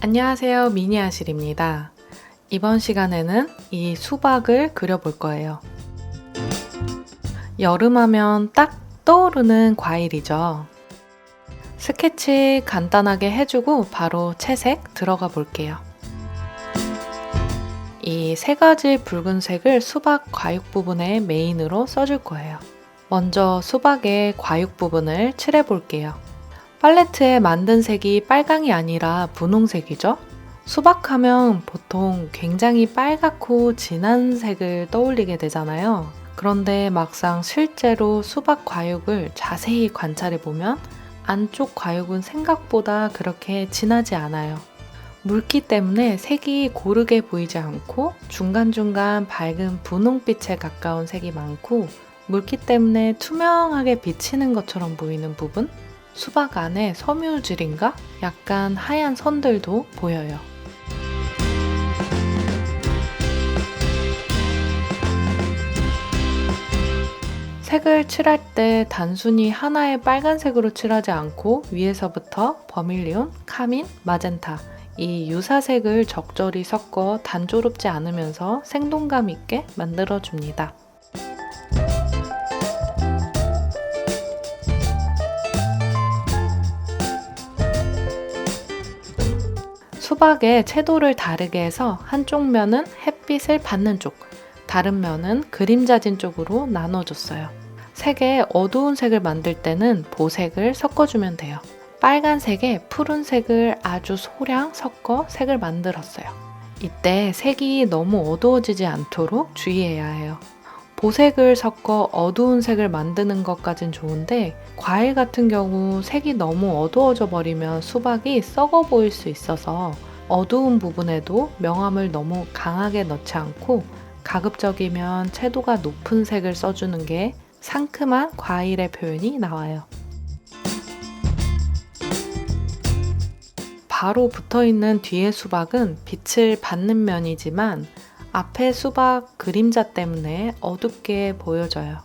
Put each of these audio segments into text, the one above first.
안녕하세요, 미니아실입니다. 이번 시간에는 이 수박을 그려볼 거예요. 여름하면 딱 떠오르는 과일이죠. 스케치 간단하게 해주고 바로 채색 들어가 볼게요. 이 세 가지 붉은색을 수박 과육 부분에 메인으로 써줄 거예요. 먼저 수박의 과육 부분을 칠해 볼게요. 팔레트에 만든 색이 빨강이 아니라 분홍색이죠. 수박하면 보통 굉장히 빨갛고 진한 색을 떠올리게 되잖아요. 그런데 막상 실제로 수박 과육을 자세히 관찰해 보면 안쪽 과육은 생각보다 그렇게 진하지 않아요. 물기 때문에 색이 고르게 보이지 않고 중간중간 밝은 분홍빛에 가까운 색이 많고, 물기 때문에 투명하게 비치는 것처럼 보이는 부분? 수박 안에 섬유질인가? 약간 하얀 선들도 보여요. 색을 칠할 때 단순히 하나의 빨간색으로 칠하지 않고 위에서부터 버밀리온, 카민, 마젠타 이 유사색을 적절히 섞어 단조롭지 않으면서 생동감 있게 만들어줍니다. 수박의 채도를 다르게 해서 한쪽 면은 햇빛을 받는 쪽, 다른 면은 그림자진 쪽으로 나눠줬어요. 색의 어두운 색을 만들 때는 보색을 섞어주면 돼요. 빨간색에 푸른색을 아주 소량 섞어 색을 만들었어요. 이때 색이 너무 어두워지지 않도록 주의해야 해요. 보색을 섞어 어두운 색을 만드는 것까진 좋은데, 과일 같은 경우 색이 너무 어두워져 버리면 수박이 썩어 보일 수 있어서 어두운 부분에도 명암을 너무 강하게 넣지 않고 가급적이면 채도가 높은 색을 써주는 게 상큼한 과일의 표현이 나와요. 바로 붙어있는 뒤의 수박은 빛을 받는 면이지만 앞에 수박 그림자 때문에 어둡게 보여져요.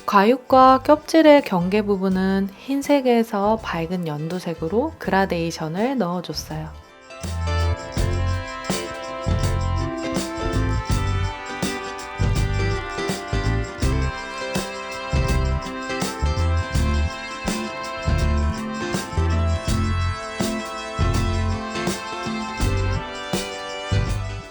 과육과 껍질의 경계 부분은 흰색에서 밝은 연두색으로 그라데이션을 넣어줬어요.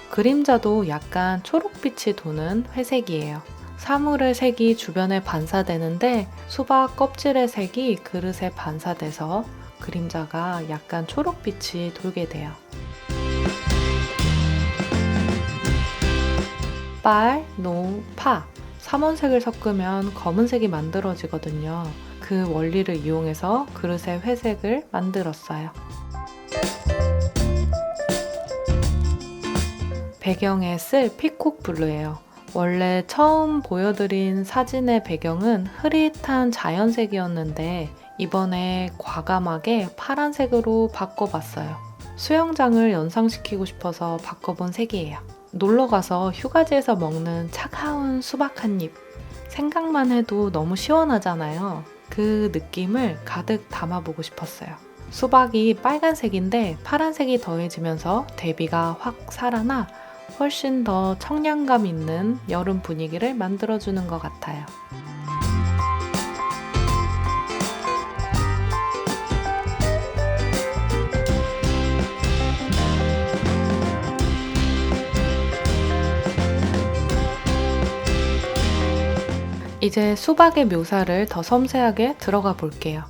그림자도 약간 초록빛이 도는 회색이에요. 사물의 색이 주변에 반사되는데 수박 껍질의 색이 그릇에 반사돼서 그림자가 약간 초록빛이 돌게 돼요. 빨, 노, 파 3원색을 섞으면 검은색이 만들어지거든요. 그 원리를 이용해서 그릇에 회색을 만들었어요. 배경에 쓸 피콕 블루예요. 원래 처음 보여드린 사진의 배경은 흐릿한 자연색이었는데 이번에 과감하게 파란색으로 바꿔봤어요. 수영장을 연상시키고 싶어서 바꿔본 색이에요. 놀러가서 휴가지에서 먹는 차가운 수박 한 입. 생각만 해도 너무 시원하잖아요. 그 느낌을 가득 담아보고 싶었어요. 수박이 빨간색인데 파란색이 더해지면서 대비가 확 살아나 훨씬 더 청량감 있는 여름 분위기를 만들어주는 것 같아요. 이제 수박의 묘사를 더 섬세하게 들어가 볼게요.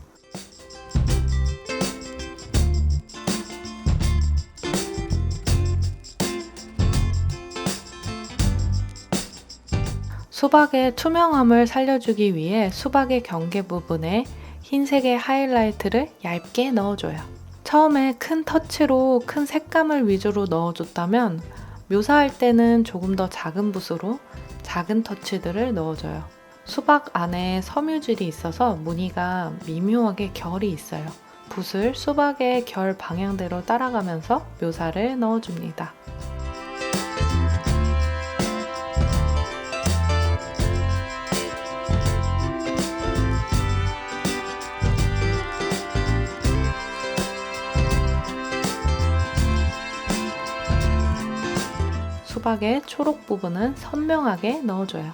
수박의 투명함을 살려주기 위해 수박의 경계 부분에 흰색의 하이라이트를 얇게 넣어줘요. 처음에 큰 터치로 큰 색감을 위주로 넣어줬다면 묘사할 때는 조금 더 작은 붓으로 작은 터치들을 넣어줘요. 수박 안에 섬유질이 있어서 무늬가 미묘하게 결이 있어요. 붓을 수박의 결 방향대로 따라가면서 묘사를 넣어줍니다. 수박의 초록 부분은 선명하게 넣어줘요.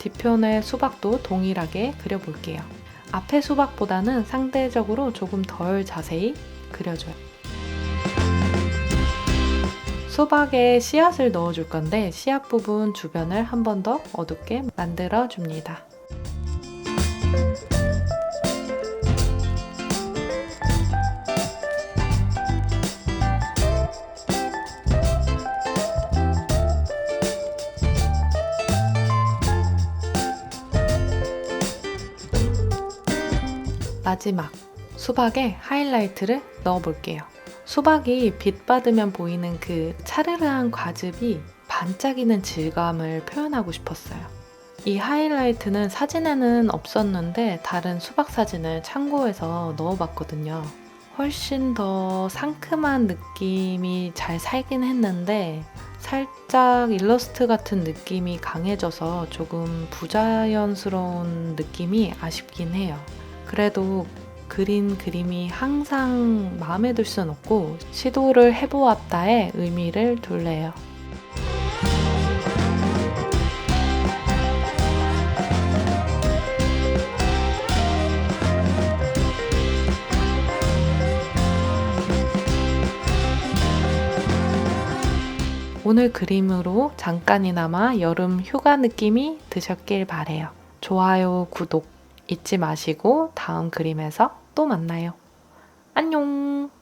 뒷편의 수박도 동일하게 그려볼게요. 앞의 수박보다는 상대적으로 조금 덜 자세히 그려줘요. 수박에 씨앗을 넣어줄 건데 씨앗 부분 주변을 한 번 더 어둡게 만들어 줍니다. 마지막, 수박에 하이라이트를 넣어볼게요. 수박이 빛 받으면 보이는 그 차르르한 과즙이 반짝이는 질감을 표현하고 싶었어요. 이 하이라이트는 사진에는 없었는데 다른 수박 사진을 참고해서 넣어봤거든요. 훨씬 더 상큼한 느낌이 잘 살긴 했는데 살짝 일러스트 같은 느낌이 강해져서 조금 부자연스러운 느낌이 아쉽긴 해요. 그래도 그린 그림이 항상 마음에 들 순 없고 시도를 해보았다의 의미를 둘래요. 오늘 그림으로 잠깐이나마 여름 휴가 느낌이 드셨길 바래요. 좋아요, 구독 잊지 마시고 다음 그림에서 또 만나요. 안녕!